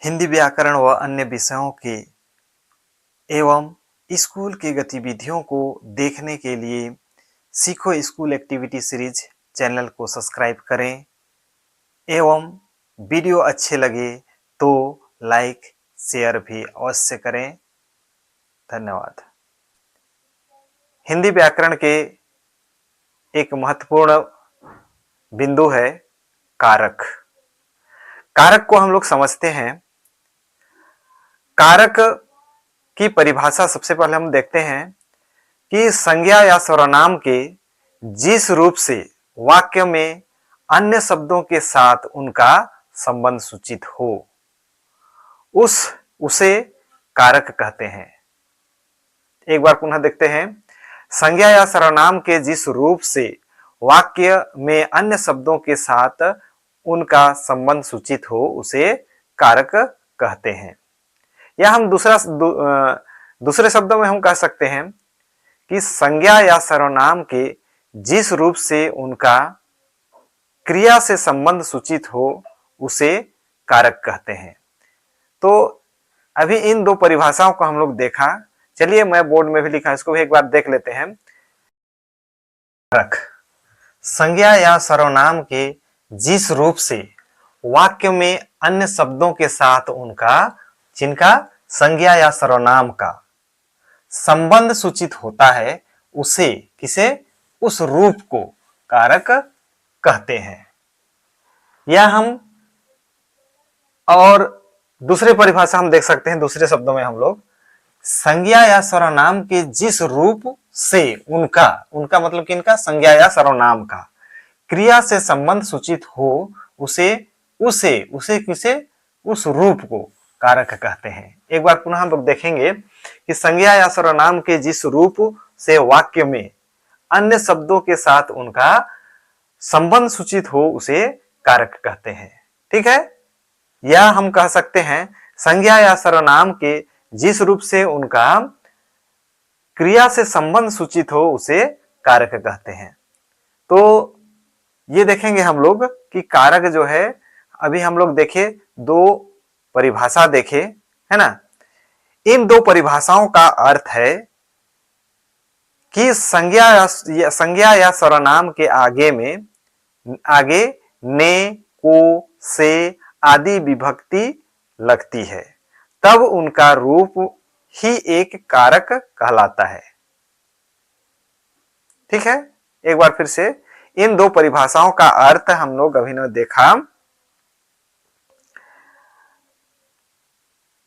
हिंदी व्याकरण व अन्य विषयों के एवं स्कूल की गतिविधियों को देखने के लिए सीखो स्कूल एक्टिविटी सीरीज चैनल को सब्सक्राइब करें एवं वीडियो अच्छे लगे तो लाइक शेयर भी अवश्य करें। धन्यवाद। हिंदी व्याकरण के एक महत्वपूर्ण बिंदु है कारक। कारक को हम लोग समझते हैं। कारक की परिभाषा सबसे पहले हम देखते हैं कि संज्ञा या सर्वनाम के जिस रूप से वाक्य में अन्य शब्दों के साथ उनका संबंध सूचित हो उसे कारक कहते हैं। एक बार पुनः देखते हैं। संज्ञा या सर्वनाम के जिस रूप से वाक्य में अन्य शब्दों के साथ उनका संबंध सूचित हो उसे कारक कहते हैं। या हम दूसरे शब्दों में हम कह सकते हैं कि संज्ञा या सर्वनाम के जिस रूप से उनका क्रिया से संबंध सूचित हो उसे कारक कहते हैं। तो अभी इन दो परिभाषाओं को हम लोग देखा। चलिए मैं बोर्ड में भी लिखा, इसको भी एक बार देख लेते हैं। कारक संज्ञा या सर्वनाम के जिस रूप से वाक्य में अन्य शब्दों के साथ उनका जिनका संज्ञा या सर्वनाम का संबंध सूचित होता है उसे किसे उस रूप को कारक कहते हैं। या हम और दूसरे परिभाषा हम देख सकते हैं। दूसरे शब्दों में हम लोग संज्ञा या सर्वनाम के जिस रूप से उनका मतलब कि इनका संज्ञा या सर्वनाम का क्रिया से संबंध सूचित हो उसे किसे उस रूप को कारक कहते हैं। एक बार पुनः हम लोग देखेंगे कि संज्ञा या सर्वनाम के जिस रूप से वाक्य में अन्य शब्दों के साथ उनका संबंध सूचित हो उसे कारक कहते हैं। ठीक है। या हम कह सकते हैं संज्ञा या सर्वनाम के जिस रूप से उनका क्रिया से संबंध सूचित हो उसे कारक कहते हैं। तो ये देखेंगे हम लोग कि कारक जो है, अभी हम लोग देखे दो परिभाषा देखे, है ना। इन दो परिभाषाओं का अर्थ है कि संज्ञा या सर्वनाम के आगे ने, को, से आदि विभक्ति लगती है तब उनका रूप ही एक कारक कहलाता है। ठीक है। एक बार फिर से इन दो परिभाषाओं का अर्थ हम लोग अभी ने देखा।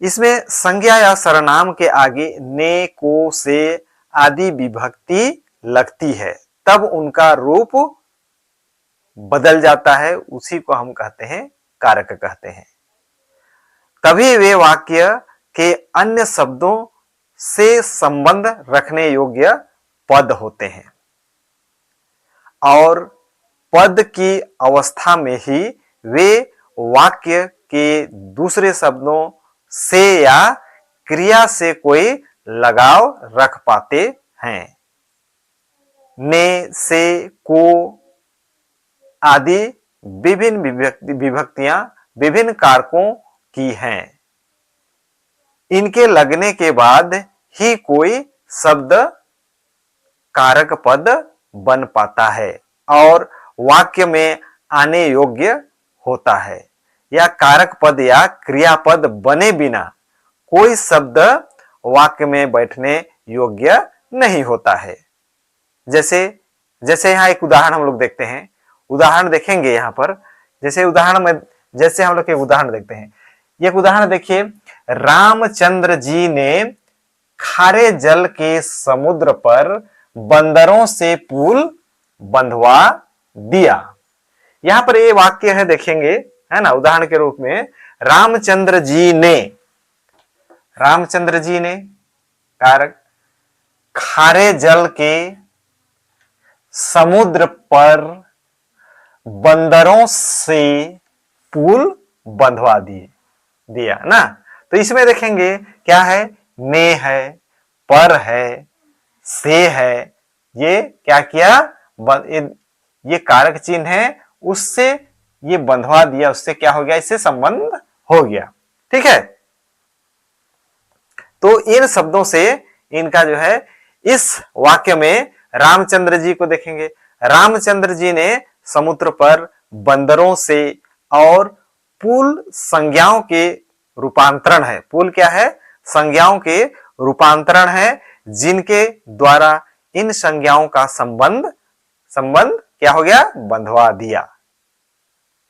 इसमें संज्ञा या सर्वनाम के आगे ने, को, से आदि विभक्ति लगती है तब उनका रूप बदल जाता है, उसी को हम कहते हैं कारक कहते हैं। तभी वे वाक्य के अन्य शब्दों से संबंध रखने योग्य पद होते हैं और पद की अवस्था में ही वे वाक्य के दूसरे शब्दों से या क्रिया से कोई लगाव रख पाते हैं। ने, से, को आदि विभिन्न विभक्तियां विभिन्न कारकों की हैं। इनके लगने के बाद ही कोई शब्द कारक पद बन पाता है और वाक्य में आने योग्य होता है। या कारक पद या क्रियापद बने बिना कोई शब्द वाक्य में बैठने योग्य नहीं होता है। जैसे यहाँ एक उदाहरण हम लोग देखते हैं। उदाहरण देखेंगे यहाँ पर। जैसे हम लोग एक उदाहरण देखते हैं। एक उदाहरण देखिए। रामचंद्र जी ने खारे जल के समुद्र पर बंदरों से पुल बंधवा दिया। यहां पर ये वाक्य है, देखेंगे, है ना, उदाहरण के रूप में। रामचंद्र जी ने कारक, खारे जल के समुद्र पर बंदरों से पुल बंधवा दिया ना। तो इसमें देखेंगे क्या है, ने है, पर है, से है। ये क्या किया, ये कारक चिन्ह है, उससे ये बंधवा दिया, उससे क्या हो गया, इससे संबंध हो गया। ठीक है। तो इन शब्दों से इनका जो है, इस वाक्य में रामचंद्र जी को देखेंगे। रामचंद्र जी ने समुद्र पर बंदरों से और पुल संज्ञाओं के रूपांतरण है। पुल क्या है? संज्ञाओं के रूपांतरण है, जिनके द्वारा इन संज्ञाओं का संबंध संबंध क्या हो गया? बंधवा दिया।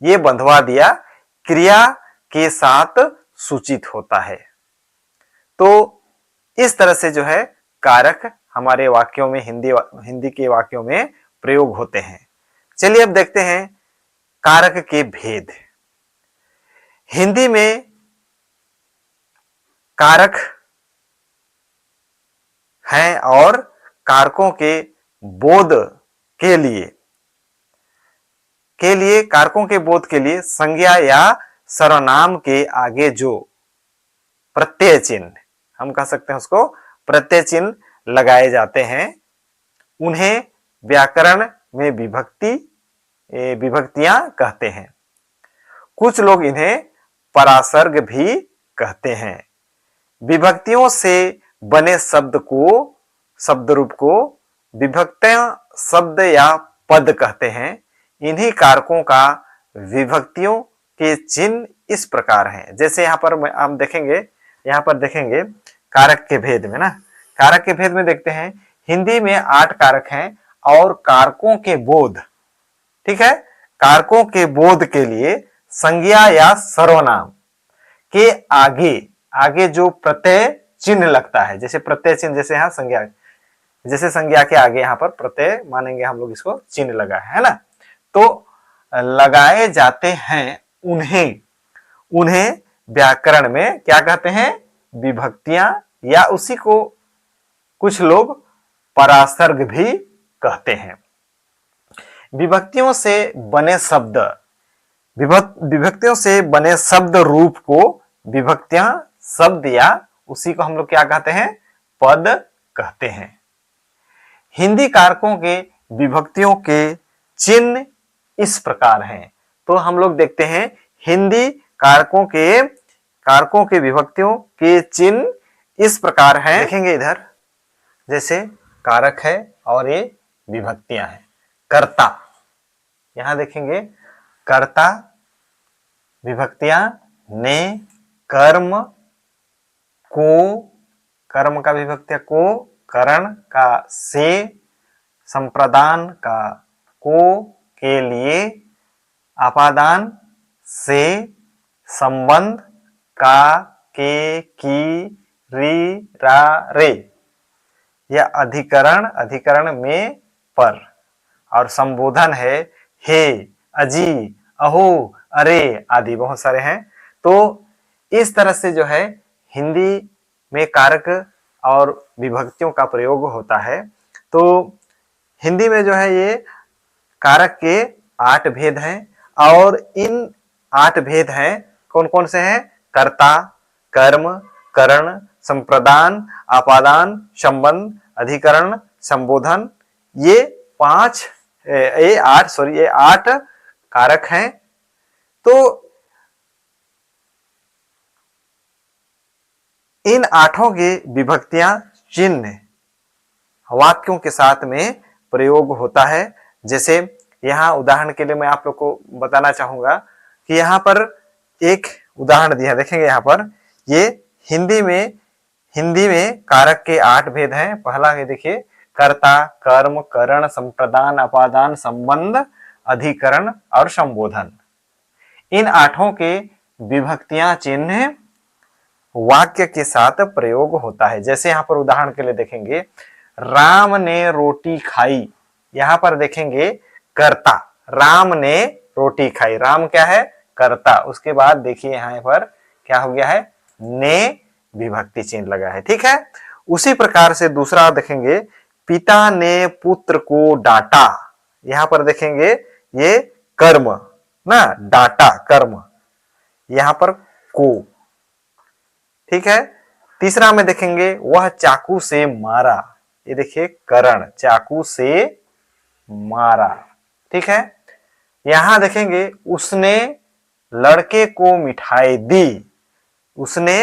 ये बंधवा दिया क्रिया के साथ सूचित होता है। तो इस तरह से जो है कारक हमारे वाक्यों में, हिंदी के वाक्यों में प्रयोग होते हैं। चलिए अब देखते हैं कारक के भेद। हिंदी में कारक हैं और कारकों के बोध के लिए कारकों के बोध के लिए संज्ञा या सर्वनाम के आगे जो प्रत्यय चिन्ह, हम कह सकते हैं उसको प्रत्यय चिन्ह लगाए जाते हैं, उन्हें व्याकरण में विभक्तियां कहते हैं। कुछ लोग इन्हें परासर्ग भी कहते हैं। विभक्तियों से बने शब्द रूप को विभक्तियां शब्द या पद कहते हैं। इन्हीं कारकों का विभक्तियों के चिन्ह इस प्रकार हैं। जैसे यहाँ पर हम देखेंगे, कारक के भेद में ना, कारक के भेद में देखते हैं, हिंदी में 8 कारक हैं और कारकों के बोध, ठीक है, कारकों के बोध के लिए संज्ञा या सर्वनाम के आगे जो प्रत्यय चिन्ह लगता है, जैसे प्रत्यय चिन्ह, जैसे यहाँ संज्ञा के आगे यहाँ पर प्रत्यय मानेंगे हम लोग, इसको चिन्ह लगा है ना, तो लगाए जाते हैं, उन्हें व्याकरण में क्या कहते हैं? विभक्तियां, या उसी को कुछ लोग परासर्ग भी कहते हैं। विभक्तियों से बने शब्द रूप को विभक्तियां शब्द या उसी को हम लोग क्या कहते हैं? पद कहते हैं। हिंदी कारकों के विभक्तियों के चिन्ह इस प्रकार हैं। तो हम लोग देखते हैं हिंदी कारकों के विभक्तियों के चिन्ह इस प्रकार हैं। देखेंगे इधर, जैसे कारक है और ये विभक्तियां हैं। कर्ता, यहां देखेंगे कर्ता, विभक्तियां ने, कर्म को, कर्म का विभक्तियां को, करण का से, संप्रदान का को के लिए, अपादान से, संबंध का के, की, री, रा, रे, या अधिकरण में, पर, और संबोधन है हे, अजी, अहो, अरे आदि बहुत सारे हैं। तो इस तरह से जो है हिंदी में कारक और विभक्तियों का प्रयोग होता है। तो हिंदी में जो है ये कारक के 8 भेद हैं, और इन 8 भेद हैं, कौन कौन से हैं? कर्ता, कर्म, करण, संप्रदान, आपादान, संबंध, अधिकरण, संबोधन, ये 8 कारक हैं। तो इन 8 की विभक्तियां चिन्ह वाक्यों के साथ में प्रयोग होता है। जैसे यहाँ उदाहरण के लिए मैं आप लोग को बताना चाहूंगा कि यहाँ पर एक उदाहरण दिया, देखेंगे यहाँ पर, ये हिंदी में कारक के 8 भेद हैं। पहला है, देखिए, कर्ता, कर्म, करण, संप्रदान, अपादान, संबंध, अधिकरण और संबोधन। इन 8 के विभक्तियां चिन्ह वाक्य के साथ प्रयोग होता है। जैसे यहाँ पर उदाहरण के लिए देखेंगे, राम ने रोटी खाई, यहाँ पर देखेंगे कर्ता, राम ने रोटी खाई, राम क्या है? कर्ता। उसके बाद देखिए यहाँ पर क्या हो गया है? ने विभक्ति चिन्ह लगा है, ठीक है। उसी प्रकार से दूसरा देखेंगे, पिता ने पुत्र को डांटा, यहाँ पर देखेंगे ये कर्म ना, डांटा कर्म, यहाँ पर को, ठीक है। तीसरा में देखेंगे, वह चाकू से मारा, ये देखिए करण, चाकू से मारा, ठीक है। यहां देखेंगे, उसने लड़के को मिठाई दी, उसने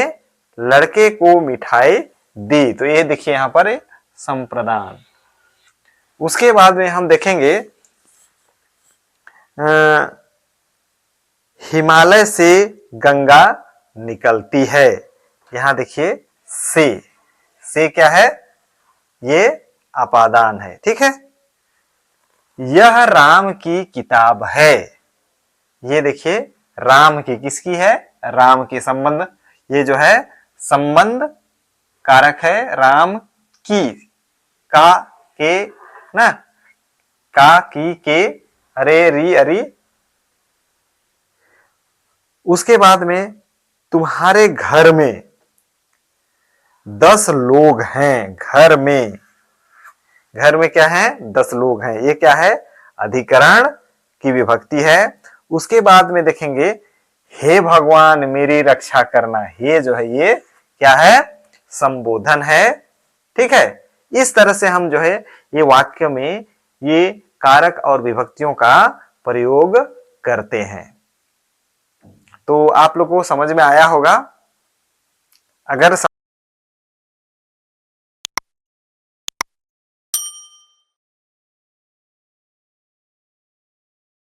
लड़के को मिठाई दी। तो ये देखिए यहां पर संप्रदान। उसके बाद में हम देखेंगे हिमालय से गंगा निकलती है। यहां देखिए से क्या है, ये अपादान है, ठीक है। यह राम की किताब है। ये देखिए राम की, किसकी है, राम की। संबंध, ये जो है संबंध कारक है, राम की, का के ना, का की के, अरे री अरी। उसके बाद में तुम्हारे घर में 10 लोग हैं। घर में क्या है, 10 लोग हैं। ये क्या है, अधिकरण की विभक्ति है। उसके बाद में देखेंगे हे भगवान मेरी रक्षा करना। हे जो है ये क्या है, संबोधन है, ठीक है। इस तरह से हम जो है ये वाक्य में ये कारक और विभक्तियों का प्रयोग करते हैं। तो आप लोग को समझ में आया होगा। अगर